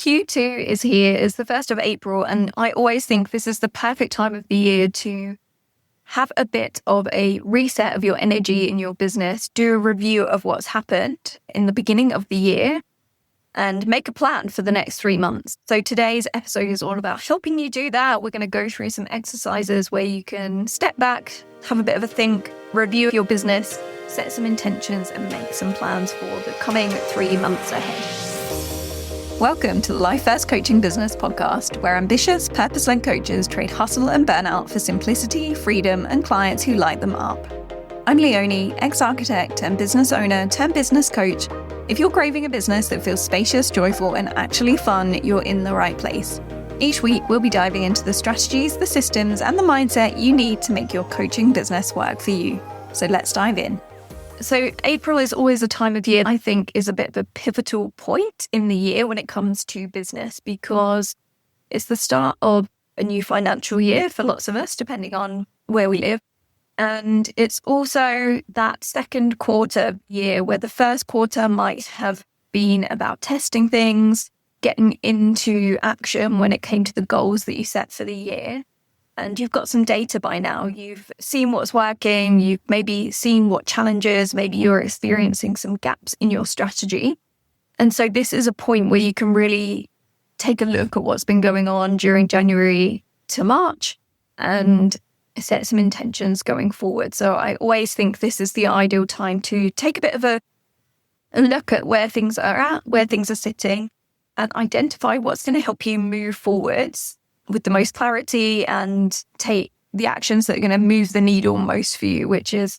Q2 is here. It's the 1st of April, and I always think this is the perfect time of the year to have a bit of a reset of your energy in your business, do a review of what's happened in the beginning of the year, and make a plan for the next 3 months. So today's episode is all about helping you do that. We're going to go through some exercises where you can step back, have a bit of a think, review your business, set some intentions, and make some plans for the coming 3 months ahead. Welcome to the Life First Coaching Business Podcast, where ambitious, purpose-led coaches trade hustle and burnout for simplicity, freedom, and clients who light them up. I'm Leonie, ex-architect and business owner turned business coach. If you're craving a business that feels spacious, joyful, and actually fun, you're in the right place. Each week, we'll be diving into the strategies, the systems, and the mindset you need to make your coaching business work for you. So let's dive in. So April is always a time of year I think is a bit of a pivotal point in the year when it comes to business, because it's the start of a new financial year for lots of us, depending on where we live. And it's also that second quarter year where the first quarter might have been about testing things, getting into action when it came to the goals that you set for the year. And you've got some data by now. You've seen what's working. You've maybe seen what challenges, maybe you're experiencing some gaps in your strategy. And so this is a point where you can really take a look at what's been going on during January to March and set some intentions going forward. So I always think this is the ideal time to take a bit of a look at where things are at, where things are sitting, and identify what's going to help you move forwards with the most clarity and take the actions that are going to move the needle most for you, which is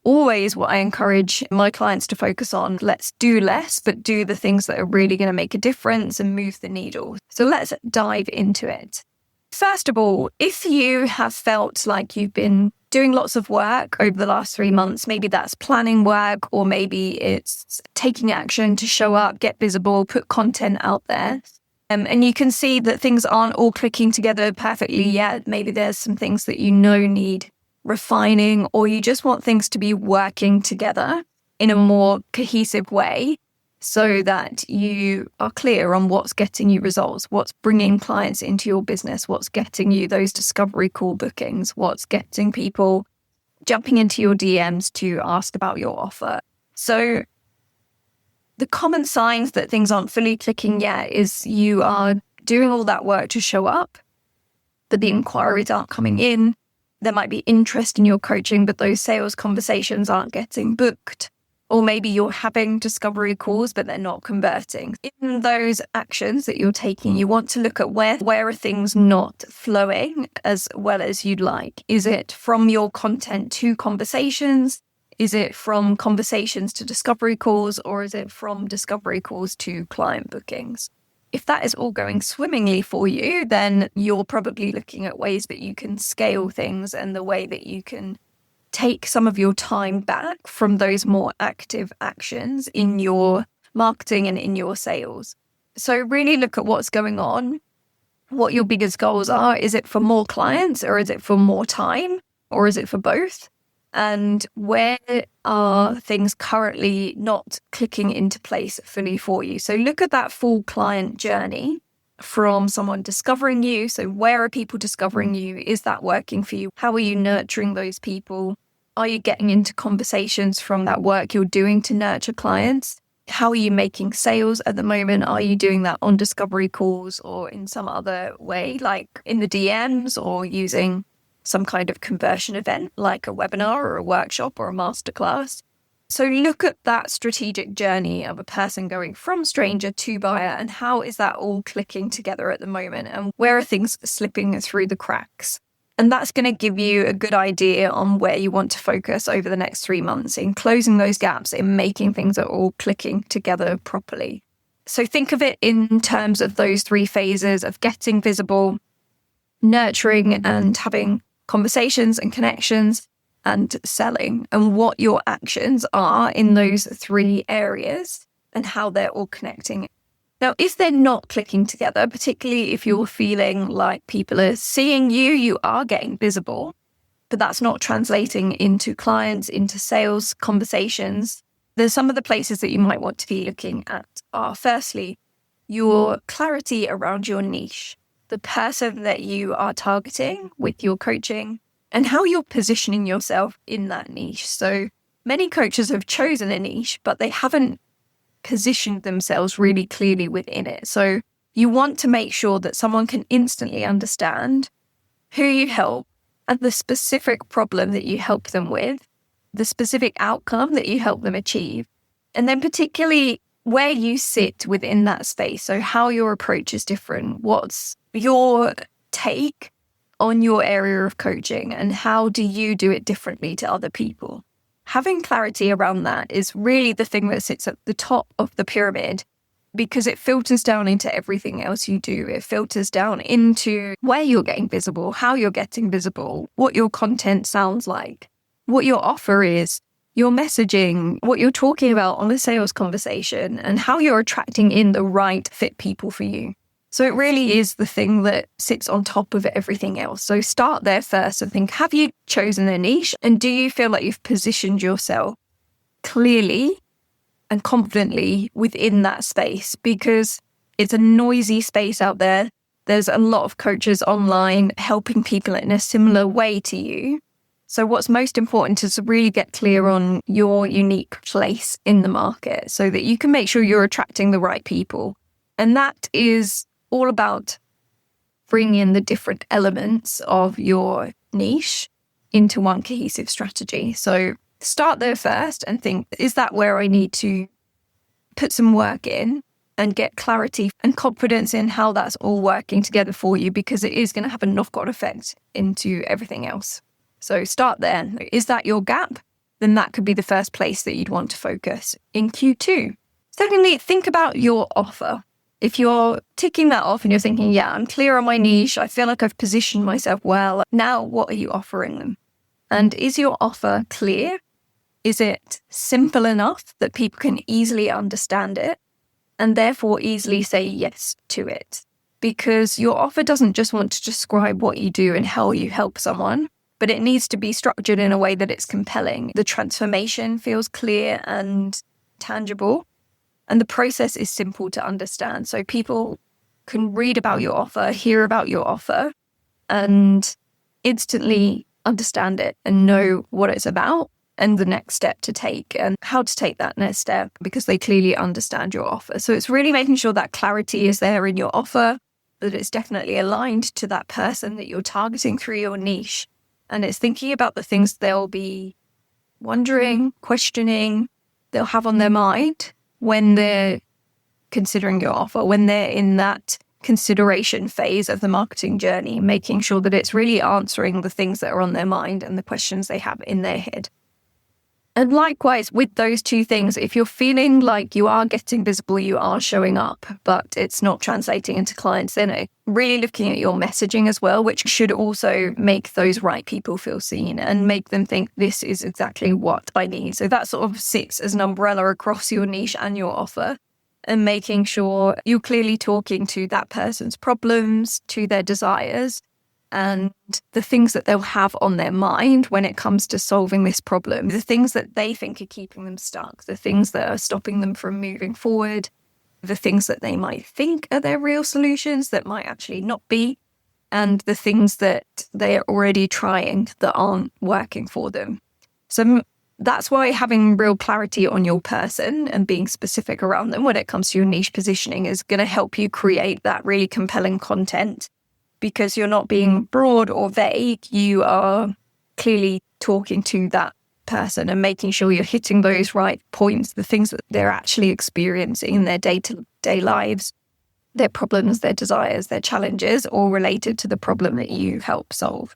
always what I encourage my clients to focus on. Let's do less, but do the things that are really going to make a difference and move the needle. So let's dive into it. First of all, if you have felt like you've been doing lots of work over the last 3 months, maybe that's planning work, or maybe it's taking action to show up, get visible, put content out there. And you can see that things aren't all clicking together perfectly yet. Maybe there's some things that you know need refining, or you just want things to be working together in a more cohesive way so that you are clear on what's getting you results, what's bringing clients into your business, what's getting you those discovery call bookings, what's getting people jumping into your DMs to ask about your offer. So the common signs that things aren't fully clicking yet is you are doing all that work to show up, but the inquiries aren't coming in. There might be interest in your coaching, but those sales conversations aren't getting booked. Or maybe you're having discovery calls, but they're not converting. In those actions that you're taking, you want to look at where are things not flowing as well as you'd like. Is it from your content to conversations? Is it from conversations to discovery calls, or is it from discovery calls to client bookings? If that is all going swimmingly for you, then you're probably looking at ways that you can scale things and the way that you can take some of your time back from those more active actions in your marketing and in your sales. So really look at what's going on, what your biggest goals are. Is it for more clients, or is it for more time, or is it for both? And where are things currently not clicking into place fully for you? So look at that full client journey from someone discovering you. So where are people discovering you? Is that working for you? How are you nurturing those people? Are you getting into conversations from that work you're doing to nurture clients? How are you making sales at the moment? Are you doing that on discovery calls or in some other way, like in the DMs, or using some kind of conversion event like a webinar or a workshop or a masterclass? So look at that strategic journey of a person going from stranger to buyer, and how is that all clicking together at the moment, and where are things slipping through the cracks? And that's going to give you a good idea on where you want to focus over the next 3 months in closing those gaps, in making things that are all clicking together properly. So think of it in terms of those 3 phases of getting visible, nurturing and having conversations and connections, and selling, and what your actions are in those 3 areas and how they're all connecting. Now, if they're not clicking together, particularly if you're feeling like people are seeing you, you are getting visible, but that's not translating into clients, into sales conversations, there's some of the places that you might want to be looking at are, firstly, your clarity around your niche, the person that you are targeting with your coaching, and how you're positioning yourself in that niche. So many coaches have chosen a niche, but they haven't positioned themselves really clearly within it. So you want to make sure that someone can instantly understand who you help and the specific problem that you help them with, the specific outcome that you help them achieve, and then particularly where you sit within that space. So how your approach is different, what's your take on your area of coaching, and how do you do it differently to other people? Having clarity around that is really the thing that sits at the top of the pyramid, because it filters down into everything else you do. It filters down into where you're getting visible, how you're getting visible, what your content sounds like, what your offer is, your messaging, what you're talking about on a sales conversation, and how you're attracting in the right fit people for you. So it really is the thing that sits on top of everything else. So start there first and think, have you chosen a niche? And do you feel like you've positioned yourself clearly and confidently within that space? Because it's a noisy space out there. There's a lot of coaches online helping people in a similar way to you. So what's most important is to really get clear on your unique place in the market so that you can make sure you're attracting the right people. And that is all about bringing in the different elements of your niche into one cohesive strategy. So start there first and think, is that where I need to put some work in and get clarity and confidence in how that's all working together for you, because it is going to have a knock-on effect into everything else. So start there. Is that your gap? Then that could be the first place that you'd want to focus in Q2. Secondly, think about your offer. If you're ticking that off and you're thinking, yeah, I'm clear on my niche, I feel like I've positioned myself well, now what are you offering them? And is your offer clear? Is it simple enough that people can easily understand it and therefore easily say yes to it? Because your offer doesn't just want to describe what you do and how you help someone, but it needs to be structured in a way that it's compelling. The transformation feels clear and tangible, and the process is simple to understand. So people can read about your offer, hear about your offer, and instantly understand it and know what it's about and the next step to take and how to take that next step, because they clearly understand your offer. So it's really making sure that clarity is there in your offer, that it's definitely aligned to that person that you're targeting through your niche. And it's thinking about the things they'll be wondering, questioning, they'll have on their mind when they're considering your offer, when they're in that consideration phase of the marketing journey, making sure that it's really answering the things that are on their mind and the questions they have in their head. And likewise, with those two things, if you're feeling like you are getting visible, you are showing up, but it's not translating into clients, then really looking at your messaging as well, which should also make those right people feel seen and make them think this is exactly what I need. So that sort of sits as an umbrella across your niche and your offer, and making sure you're clearly talking to that person's problems, to their desires, and the things that they'll have on their mind when it comes to solving this problem, the things that they think are keeping them stuck, the things that are stopping them from moving forward, the things that they might think are their real solutions that might actually not be, and the things that they are already trying that aren't working for them. So that's why having real clarity on your person and being specific around them when it comes to your niche positioning is going to help you create that really compelling content. Because you're not being broad or vague, you are clearly talking to that person and making sure you're hitting those right points, the things that they're actually experiencing in their day-to-day lives, their problems, their desires, their challenges, all related to the problem that you help solve.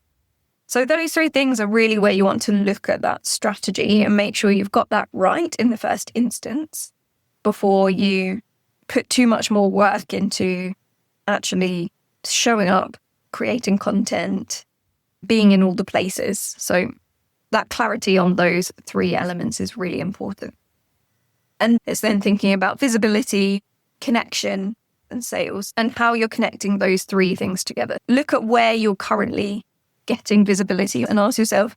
So those three things are really where you want to look at that strategy and make sure you've got that right in the first instance before you put too much more work into actually showing up, creating content, being in all the places. So that clarity on those three elements is really important. And it's then thinking about visibility, connection, and sales, and how you're connecting those three things together. Look at where you're currently getting visibility and ask yourself,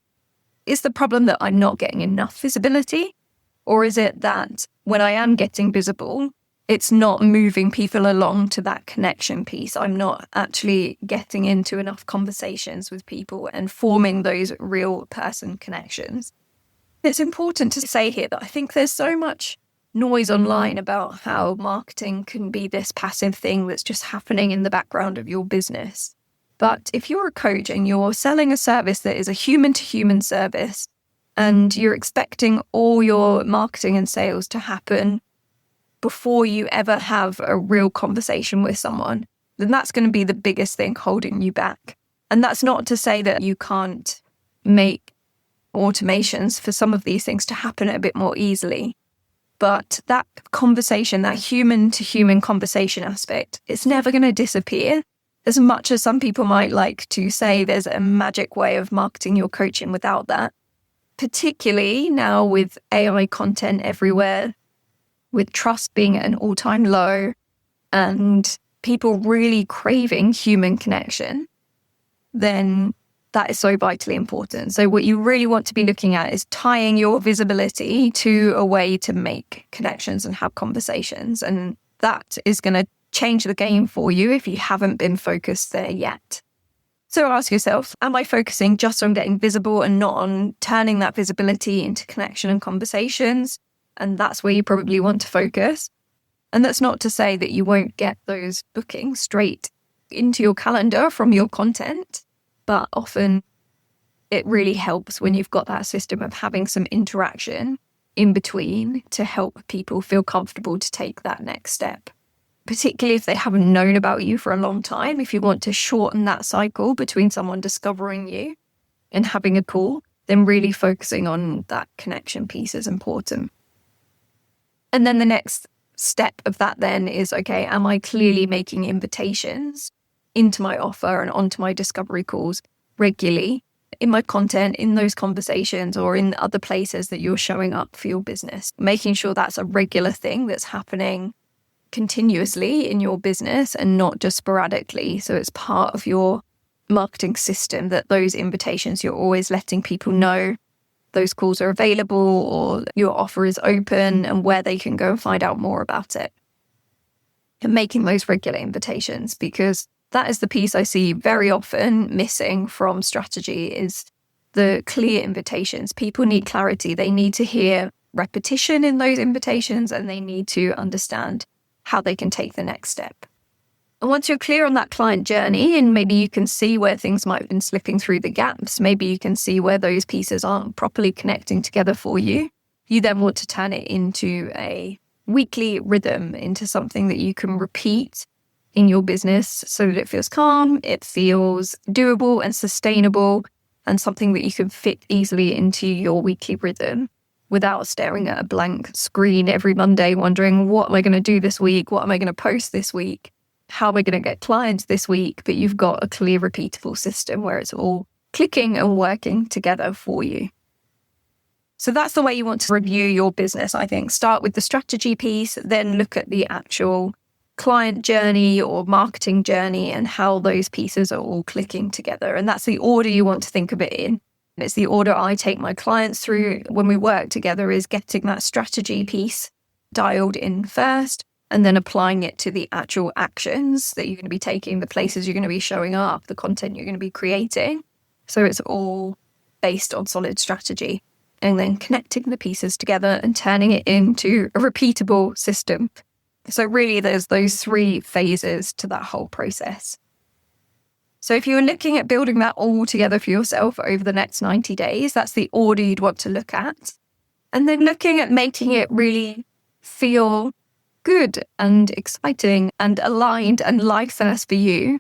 is the problem that I'm not getting enough visibility? Or is it that when I am getting visible, it's not moving people along to that connection piece. I'm not actually getting into enough conversations with people and forming those real person connections. It's important to say here that I think there's so much noise online about how marketing can be this passive thing that's just happening in the background of your business. But if you're a coach and you're selling a service that is a human-to-human service, and you're expecting all your marketing and sales to happen before you ever have a real conversation with someone, then that's going to be the biggest thing holding you back. And that's not to say that you can't make automations for some of these things to happen a bit more easily. But that conversation, that human-to-human conversation aspect, it's never going to disappear. As much as some people might like to say there's a magic way of marketing your coaching without that, particularly now with AI content everywhere, with trust being at an all-time low, and people really craving human connection, then that is so vitally important. So what you really want to be looking at is tying your visibility to a way to make connections and have conversations. And that is going to change the game for you if you haven't been focused there yet. So ask yourself, am I focusing just on getting visible and not on turning that visibility into connection and conversations? And that's where you probably want to focus. And that's not to say that you won't get those bookings straight into your calendar from your content, but often it really helps when you've got that system of having some interaction in between to help people feel comfortable to take that next step. Particularly if they haven't known about you for a long time, if you want to shorten that cycle between someone discovering you and having a call, then really focusing on that connection piece is important. And then the next step of that then is, okay, am I clearly making invitations into my offer and onto my discovery calls regularly in my content, in those conversations, or in other places that you're showing up for your business? Making sure that's a regular thing that's happening continuously in your business and not just sporadically. So it's part of your marketing system that those invitations, you're always letting people know those calls are available or your offer is open and where they can go and find out more about it. And making those regular invitations, because that is the piece I see very often missing from strategy, is the clear invitations. People need clarity. They need to hear repetition in those invitations, and they need to understand how they can take the next step. And once you're clear on that client journey, and maybe you can see where things might have been slipping through the gaps, maybe you can see where those pieces aren't properly connecting together for you, you then want to turn it into a weekly rhythm, into something that you can repeat in your business so that it feels calm, it feels doable and sustainable, and something that you can fit easily into your weekly rhythm without staring at a blank screen every Monday wondering, what am I going to do this week? What am I going to post this week? How am I going to get clients this week? But you've got a clear, repeatable system where it's all clicking and working together for you. So that's the way you want to review your business, I think. Start with the strategy piece, then look at the actual client journey or marketing journey and how those pieces are all clicking together. And that's the order you want to think of it in. It's the order I take my clients through when we work together, is getting that strategy piece dialed in first and then applying it to the actual actions that you're going to be taking, the places you're going to be showing up, the content you're going to be creating. So it's all based on solid strategy, and then connecting the pieces together and turning it into a repeatable system. So really there's those three phases to that whole process. So if you're looking at building that all together for yourself over the next 90 days, that's the order you'd want to look at. And then looking at making it really feel good and exciting and aligned and like sense for you.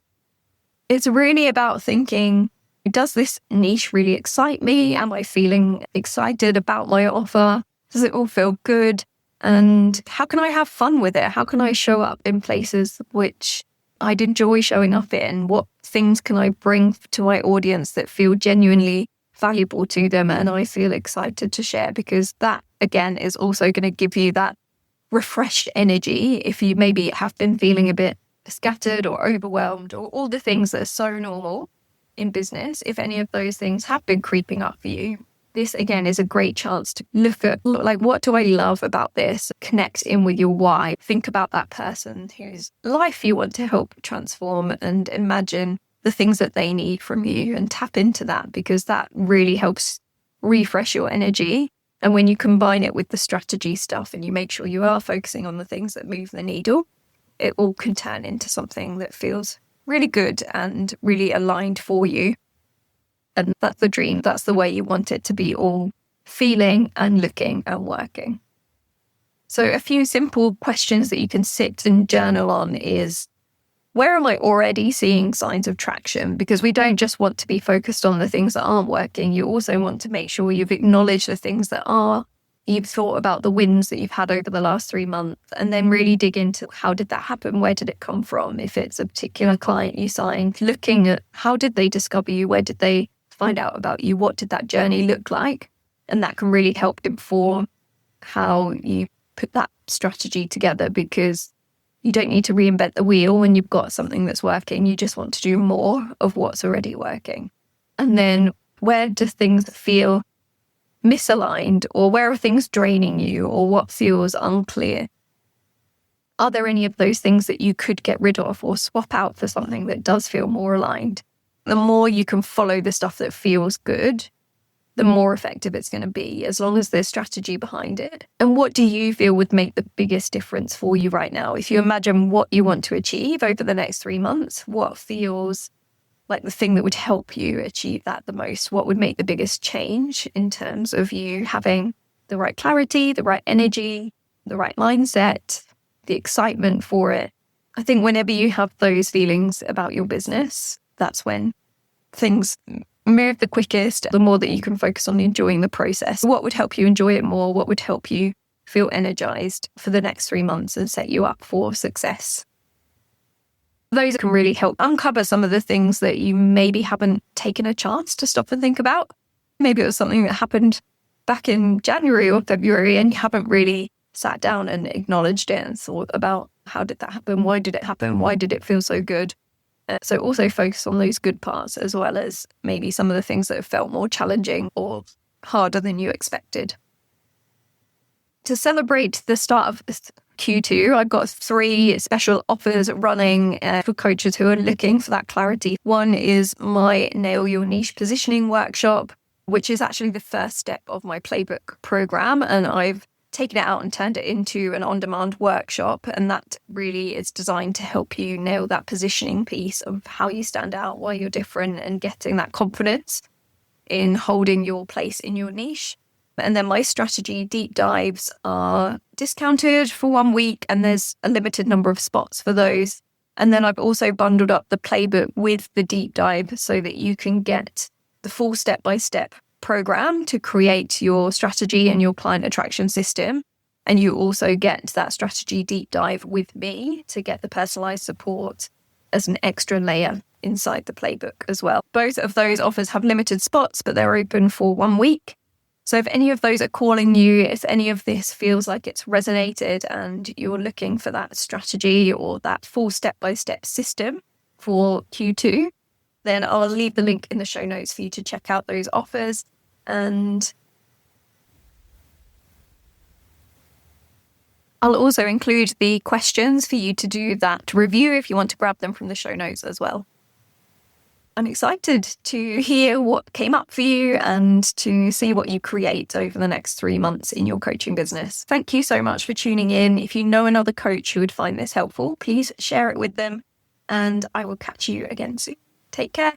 It's really about thinking, does this niche really excite me? Am I feeling excited about my offer? Does it all feel good? And how can I have fun with it? How can I show up in places which I'd enjoy showing up in? What things can I bring to my audience that feel genuinely valuable to them and I feel excited to share? Because that, again, is also going to give you that refreshed energy if you maybe have been feeling a bit scattered or overwhelmed or all the things that are so normal in business. If any of those things have been creeping up for you, this again is a great chance to look at, like, what do I love about this? Connect in with your why. Think about that person whose life you want to help transform and imagine the things that they need from you and tap into that, because that really helps refresh your energy. And when you combine it with the strategy stuff and you make sure you are focusing on the things that move the needle, it all can turn into something that feels really good and really aligned for you. And that's the dream. That's the way you want it to be, all feeling and looking and working. So a few simple questions that you can sit and journal on is, where am I already seeing signs of traction? Because we don't just want to be focused on the things that aren't working. You also want to make sure you've acknowledged the things that are. You've thought about the wins that you've had over the last 3 months, and then really dig into, how did that happen? Where did it come from? If it's a particular client you signed, looking at how did they discover you? Where did they find out about you? What did that journey look like? And that can really help inform how you put that strategy together, because you don't need to reinvent the wheel when you've got something that's working. You just want to do more of what's already working. And then, where do things feel misaligned, or where are things draining you, or what feels unclear? Are there any of those things that you could get rid of or swap out for something that does feel more aligned? The more you can follow the stuff that feels good, the more effective it's going to be, as long as there's strategy behind it. And what do you feel would make the biggest difference for you right now? If you imagine what you want to achieve over the next 3 months, what feels like the thing that would help you achieve that the most? What would make the biggest change in terms of you having the right clarity, the right energy, the right mindset, the excitement for it? I think whenever you have those feelings about your business, that's when things move the quickest, the more that you can focus on enjoying the process. What would help you enjoy it more? What would help you feel energized for the next 3 months and set you up for success? Those can really help uncover some of the things that you maybe haven't taken a chance to stop and think about. Maybe it was something that happened back in January or February and you haven't really sat down and acknowledged it and thought about, how did that happen? Why did it happen? Why did it feel so good? So also focus on those good parts, as well as maybe some of the things that have felt more challenging or harder than you expected. To celebrate the start of Q2, I've got 3 special offers running for coaches who are looking for that clarity. One is my Nail Your Niche Positioning workshop, which is actually the first step of my playbook program. And I've taken it out and turned it into an on-demand workshop. And that really is designed to help you nail that positioning piece of how you stand out, why you're different, and getting that confidence in holding your place in your niche. And then my strategy deep dives are discounted for 1 week, and there's a limited number of spots for those. And then I've also bundled up the playbook with the deep dive so that you can get the full step-by-step program to create your strategy and your client attraction system. And you also get that strategy deep dive with me to get the personalized support as an extra layer inside the playbook as well. Both of those offers have limited spots, but they're open for 1 week. So if any of those are calling you, if any of this feels like it's resonated and you're looking for that strategy or that full step-by-step system for Q2, then I'll leave the link in the show notes for you to check out those offers. And I'll also include the questions for you to do that review if you want to grab them from the show notes as well. I'm excited to hear what came up for you and to see what you create over the next 3 months in your coaching business. Thank you so much for tuning in. If you know another coach who would find this helpful, please share it with them, and I will catch you again soon. Take care.